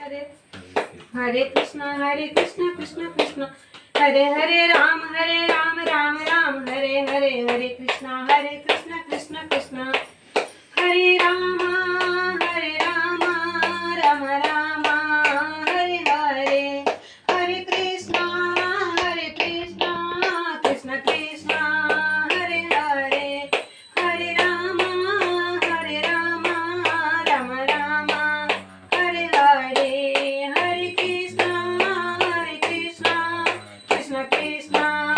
Hare Hare Krishna Krishna Krishna Hare Hare Ram Ram Ram Hare Hare Hare Krishna Krishna Krishna Hare Ram Ram Ram Hare Hare Hare Krishna Krishna Krishna Hare Hare Hare Ram Ram Ram Hare Hare Hare Krishna Krishna Krishna